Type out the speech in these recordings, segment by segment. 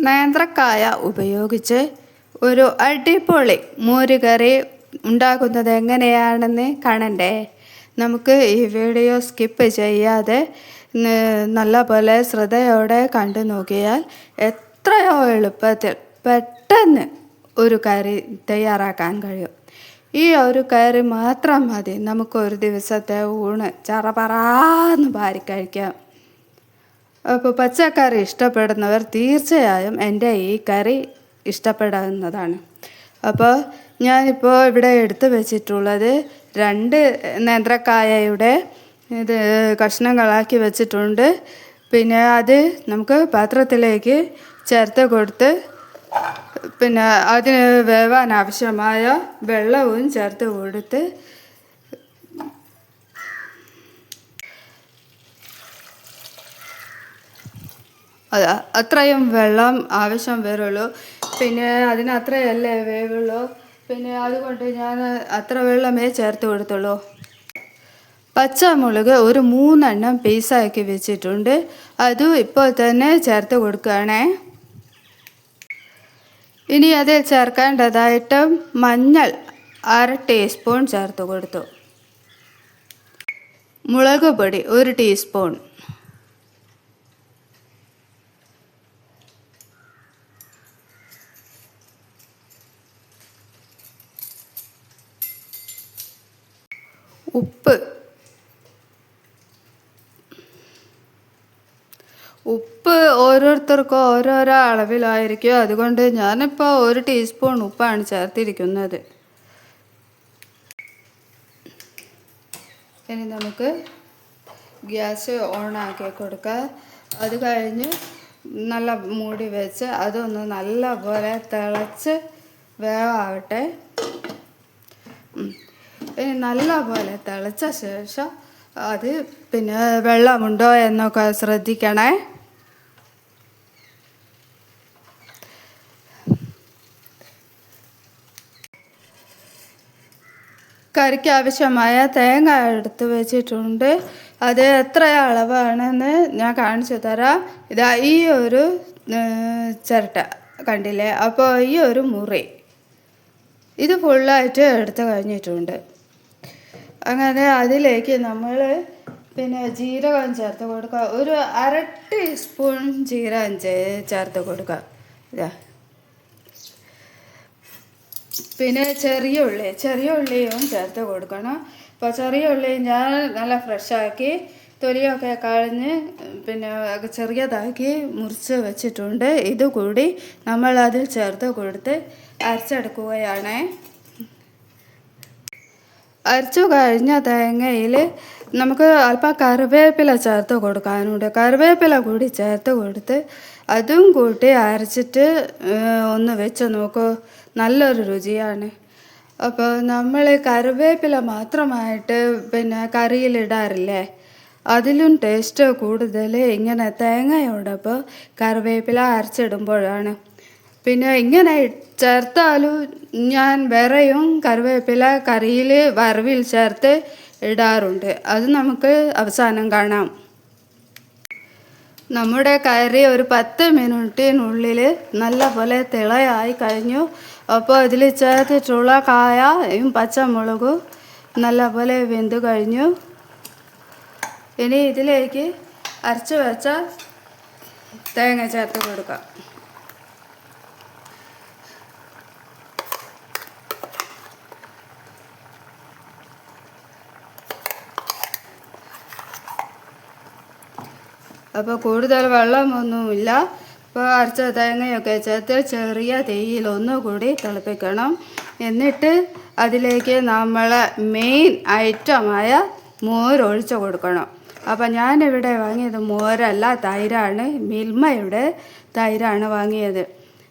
നേന്ത്രക്കായ ഉപയോഗിച്ച് ഒരു അടിപൊളി മോരുകറി ഉണ്ടാക്കുന്നത് എങ്ങനെയാണെന്ന് കാണണ്ടേ? നമുക്ക് ഈ വീഡിയോ സ്കിപ്പ് ചെയ്യാതെ നല്ലപോലെ ശ്രദ്ധയോടെ കണ്ടു നോക്കിയാൽ എത്രയോ എളുപ്പത്തിൽ പെട്ടെന്ന് ഒരു കറി തയ്യാറാക്കാൻ കഴിയും. ഈ ഒരു കറി മാത്രം മതി നമുക്കൊരു ദിവസത്തെ ഊണ് ചറപറാന്ന് പാരി കഴിക്കാം. അപ്പോൾ പച്ചക്കറി ഇഷ്ടപ്പെടുന്നവർ തീർച്ചയായും എൻ്റെ ഈ കറി ഇഷ്ടപ്പെടുന്നതാണ്. അപ്പോൾ ഞാനിപ്പോൾ ഇവിടെ എടുത്തു വെച്ചിട്ടുള്ളത് 2 നേന്ത്രക്കായയുടെ ഇത് കഷ്ണങ്ങളാക്കി വെച്ചിട്ടുണ്ട്. പിന്നെ അത് നമുക്ക് പാത്രത്തിലേക്ക് ചേർത്ത് കൊടുത്ത് പിന്നെ അതിന് വേവാൻ ആവശ്യമായ വെള്ളവും ചേർത്ത് കൊടുത്ത് അത്രയും വെള്ളം ആവശ്യം വരുള്ളൂ. പിന്നെ അതിന് അത്രയല്ലേ വേവുള്ളൂ. പിന്നെ അതുകൊണ്ട് ഞാൻ അത്ര വെള്ളമേ ചേർത്ത് കൊടുത്തുള്ളൂ. പച്ചമുളക് ഒരു 3 എണ്ണം പീസാക്കി വെച്ചിട്ടുണ്ട്. അതും ഇപ്പോൾ തന്നെ ചേർത്ത് കൊടുക്കുകയാണേ. ഇനി അതിൽ ചേർക്കേണ്ടതായിട്ട് മഞ്ഞൾ 1/2 ടീസ്പൂൺ ചേർത്ത് കൊടുത്തു. മുളക് പൊടി 1 ടീസ്പൂൺ. ഉപ്പ് ഓരോരുത്തർക്കും ഓരോരോ അളവിലായിരിക്കും. അതുകൊണ്ട് ഞാനിപ്പോൾ 1 ടീസ്പൂൺ ഉപ്പാണ് ചേർത്തിരിക്കുന്നത്. ഇനി നമുക്ക് ഗ്യാസ് ഓണാക്കി കൊടുക്കുക. അത് കഴിഞ്ഞ് നല്ല മൂടി വെച്ച് അതൊന്ന് നല്ലപോലെ തിളച്ച് വേവാവട്ടെ. നല്ലപോലെ തിളച്ച ശേഷം അത് പിന്നെ വെള്ളമുണ്ടോ എന്നൊക്കെ ശ്രദ്ധിക്കണേ. കറിക്ക് ആവശ്യമായ തേങ്ങ എടുത്ത് വെച്ചിട്ടുണ്ട്. അത് എത്ര അളവാണെന്ന് ഞാൻ കാണിച്ചു തരാം. ഇതാ ഈ ഒരു ചിരട്ട കണ്ടില്ലേ? അപ്പോൾ ഈ ഒരു മുറി ഇത് ഫുള്ളായിട്ട് എടുത്ത് കഴിഞ്ഞിട്ടുണ്ട്. അങ്ങനെ അതിലേക്ക് നമ്മൾ പിന്നെ ജീരകം ചേർത്ത് കൊടുക്കുക. ഒരു 1/2 ടീസ്പൂൺ ജീരകം ചേർത്ത് കൊടുക്കുക. ഇതാ പിന്നെ ചെറിയ ഉള്ളിയും ചേർത്ത് കൊടുക്കണം. അപ്പോൾ ചെറിയ ഉള്ളി ഞാൻ നല്ല ഫ്രഷാക്കി തൊലിയൊക്കെ കളഞ്ഞ് പിന്നെ ചെറിയതാക്കി മുറിച്ച് വെച്ചിട്ടുണ്ട്. ഇതുകൂടി നമ്മൾ അതിൽ ചേർത്ത് കൊടുത്ത് അരച്ചെടുക്കുകയാണ്. അരച്ചു കഴിഞ്ഞ തേങ്ങയിൽ നമുക്ക് അല്പം കറിവേപ്പില ചേർത്ത് കൊടുക്കാനുണ്ട്. കറിവേപ്പില കൂടി ചേർത്ത് കൊടുത്ത് അതും കൂട്ടി അരച്ചിട്ട് ഒന്ന് വെച്ച് നോക്കൂ, നല്ലൊരു രുചിയാണ്. അപ്പോൾ നമ്മൾ കറിവേപ്പില മാത്രമായിട്ട് പിന്നെ കറിയിലിടാറില്ലേ, അതിലും ടേസ്റ്റ് കൂടുതൽ ഇങ്ങനെ തേങ്ങയോടൊപ്പം കറിവേപ്പില അരച്ചിടുമ്പോഴാണ്. പിന്നെ ഇങ്ങനെ ചേർത്താലും ഞാൻ വേറെയും കറിവേപ്പില കറിയിൽ വറവിൽ ചേർത്ത് ഇടാറുണ്ട്. അത് നമുക്ക് അവസാനം കാണാം. നമ്മുടെ കറി ഒരു 10 മിനിറ്റിനുള്ളിൽ നല്ലപോലെ തിളയായി കഴിഞ്ഞു. അപ്പോൾ ഇതിൽ ചേർത്തിട്ടുള്ള കായയും പച്ചമുളകും നല്ലപോലെ വെന്ത് കഴിഞ്ഞു. ഇനി ഇതിലേക്ക് അരച്ച് വെച്ച തേങ്ങ ചേർത്ത് കൊടുക്കാം. അപ്പോൾ കൂടുതൽ വെള്ളമൊന്നുമില്ല. അപ്പോൾ അരച്ച തേങ്ങയൊക്കെ ചേർത്ത് ചെറിയ തീയിൽ ഒന്നുകൂടി തിളപ്പിക്കണം. എന്നിട്ട് അതിലേക്ക് നമ്മൾ മെയിൻ ഐറ്റമായ മോര് ഒഴിച്ച് കൊടുക്കണം. അപ്പോൾ ഞാനിവിടെ വാങ്ങിയത് മോരല്ല, തൈരാണ്. മിൽമയുടെ തൈരാണ് വാങ്ങിയത്.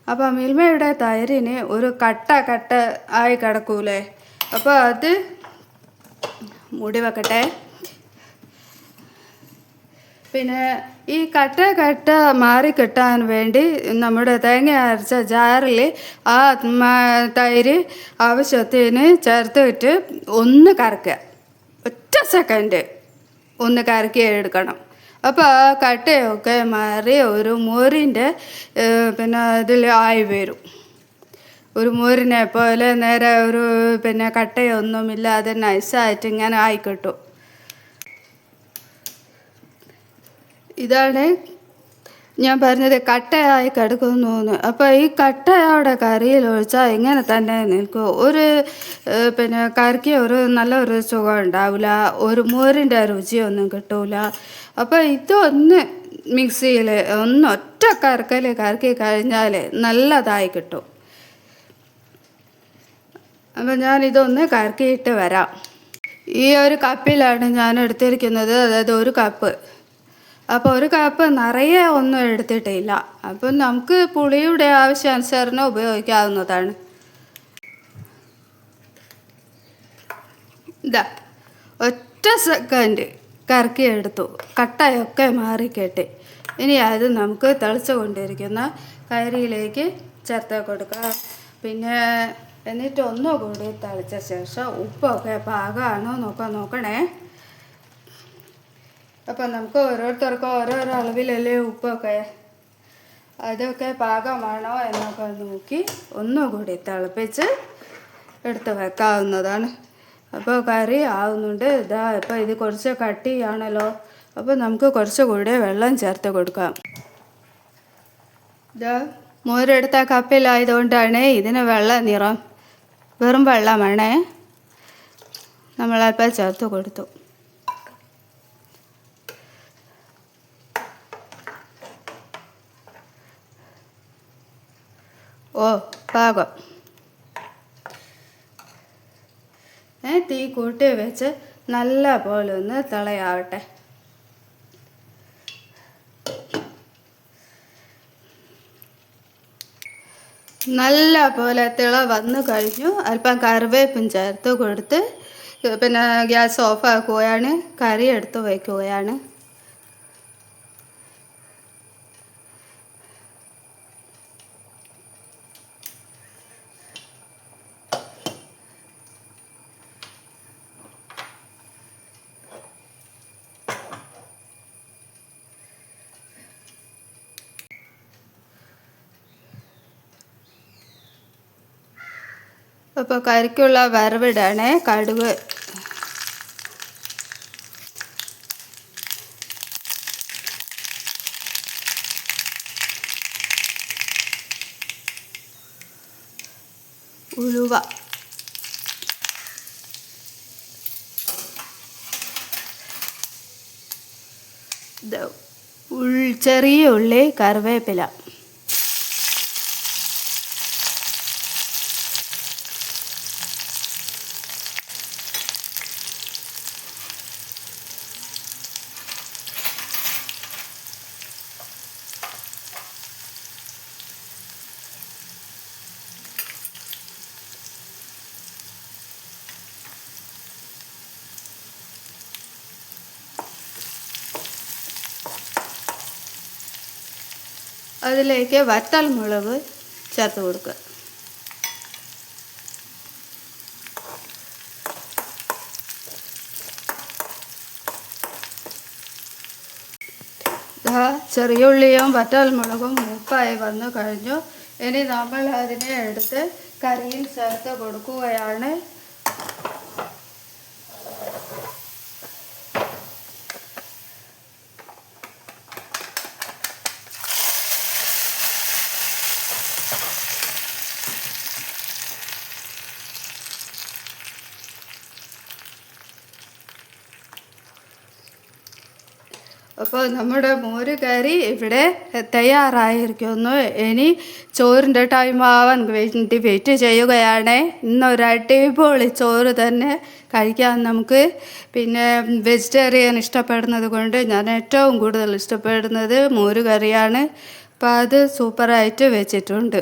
അപ്പോൾ മിൽമയുടെ തൈരിന് ഒരു കട്ട ആയി കിടക്കൂലേ, അപ്പോൾ അത് മൂടി വെക്കട്ടെ. പിന്നെ ഈ കട്ട മാറി കിട്ടാൻ വേണ്ടി നമ്മുടെ തേങ്ങ അരച്ച ജാറിൽ ആ തൈര് ആവശ്യത്തിന് ചേർത്തിട്ട് ഒന്ന് കറക്കുക. 1 സെക്കൻഡ് ഒന്ന് കറക്കി എടുക്കണം. അപ്പോൾ ആ കട്ടയൊക്കെ മാറി ഒരു മോരിൻ്റെ പിന്നെ ഇതിൽ ആയി വരും. ഒരു മോരിനെ പോലെ നേരെ ഒരു പിന്നെ കട്ടയൊന്നുമില്ലാതെ നൈസായിട്ട് ഇങ്ങനെ ആയി കിട്ടും. ഇതാണ് ഞാൻ പറഞ്ഞത് കട്ടയായി കിടക്കുന്നു. അപ്പോൾ ഈ കട്ടയോടെ കറിയിൽ ഒഴിച്ചാൽ ഇങ്ങനെ തന്നെ നിൽക്കും. ഒരു പിന്നെ കറിക്ക് ഒരു നല്ലൊരു സുഖം ഉണ്ടാവില്ല, ഒരു മോരിൻ്റെ രുചിയൊന്നും കിട്ടൂല. അപ്പോൾ ഇതൊന്ന് മിക്സിയിൽ ഒറ്റ കറക്കൽ കറക്കി കഴിഞ്ഞാൽ നല്ലതായി കിട്ടും. അപ്പോൾ ഞാനിതൊന്ന് കറക്കിയിട്ട് വരാം. ഈ ഒരു കപ്പിലാണ് ഞാൻ എടുത്തിരിക്കുന്നത്, അതായത് ഒരു കപ്പ്. അപ്പോൾ ഒരു കപ്പ് നിറയെ ഒന്നും എടുത്തിട്ടില്ല. അപ്പം നമുക്ക് പുളിയുടെ ആവശ്യാനുസരണം ഉപയോഗിക്കാവുന്നതാണ്. ഇതാ ഒറ്റ സെക്കൻഡ് കറക്കിയെടുത്തു, കട്ടയൊക്കെ മാറിക്കെട്ടി. ഇനി അത് നമുക്ക് തിളച്ചു കൊണ്ടിരിക്കുന്ന കറിയിലേക്ക് ചേർത്ത് കൊടുക്കാം. പിന്നെ എന്നിട്ട് ഒന്നുകൂടി തിളച്ച ശേഷം ഉപ്പൊക്കെ പാകമാണോ നോക്കണേ. അപ്പം നമുക്ക് ഓരോരുത്തർക്കും ഓരോരോ അളവിലല്ലേ ഉപ്പൊക്കെ, അതൊക്കെ പാകമാണോ എന്നൊക്കെ നോക്കി ഒന്നുകൂടി തിളപ്പിച്ച് എടുത്ത് വെക്കാവുന്നതാണ്. അപ്പോൾ കറി ആവുന്നുണ്ട്. ഇപ്പോൾ ഇത് കുറച്ച് കട്ടിയാണല്ലോ, അപ്പോൾ നമുക്ക് കുറച്ചുകൂടി വെള്ളം ചേർത്ത് കൊടുക്കാം. മോരെടുത്ത കപ്പിലായതുകൊണ്ടാണ് ഇതിന് വെള്ള നിറം, വെറും വെള്ളമാണേ. നമ്മളപ്പോൾ ചേർത്ത് കൊടുത്തു. പാകം. തീ കൂട്ടി വെച്ച് നല്ല പോലെ ഒന്ന് തിളയാവട്ടെ. നല്ല പോലെ തിള വന്നു കഴിഞ്ഞു. അല്പം കറിവേപ്പും ചേർത്ത് കൊടുത്ത് പിന്നെ ഗ്യാസ് ഓഫാക്കുകയാണ്, കറി എടുത്ത് വയ്ക്കുകയാണ്. അപ്പോൾ കറിക്കുള്ള വറവിടാണ്. കടുക്, ഉലുവ, ചെറിയ ഉള്ളി, കറിവേപ്പില. അതിലേക്ക് വറ്റൽ മുളക് ചേർത്ത് കൊടുക്കുക. ചെറിയ ഉള്ളിയും വറ്റൽ മുളകും മൂപ്പായി വന്നു കഴിഞ്ഞു. ഇനി നമ്മൾ അതിനെ എടുത്ത് കറിയിൽ ചേർത്ത് കൊടുക്കുകയാണ്. അപ്പോൾ നമ്മുടെ മോര് കറി ഇവിടെ തയ്യാറായിരിക്കുന്നു. ഇനി ചോറിൻ്റെ ടൈം ആവാൻ വേണ്ടി വെയിറ്റ് ചെയ്യുകയാണ്. ഇന്നൊരു അടിപൊളി ചോറ് തന്നെ കഴിക്കാം നമുക്ക്. പിന്നെ വെജിറ്റേറിയൻ ഇഷ്ടപ്പെടുന്നത് കൊണ്ട് ഞാൻ ഏറ്റവും കൂടുതൽ ഇഷ്ടപ്പെടുന്നത് മോര് കറിയാണ്. അപ്പോൾ അത് സൂപ്പറായിട്ട് വെച്ചിട്ടുണ്ട്.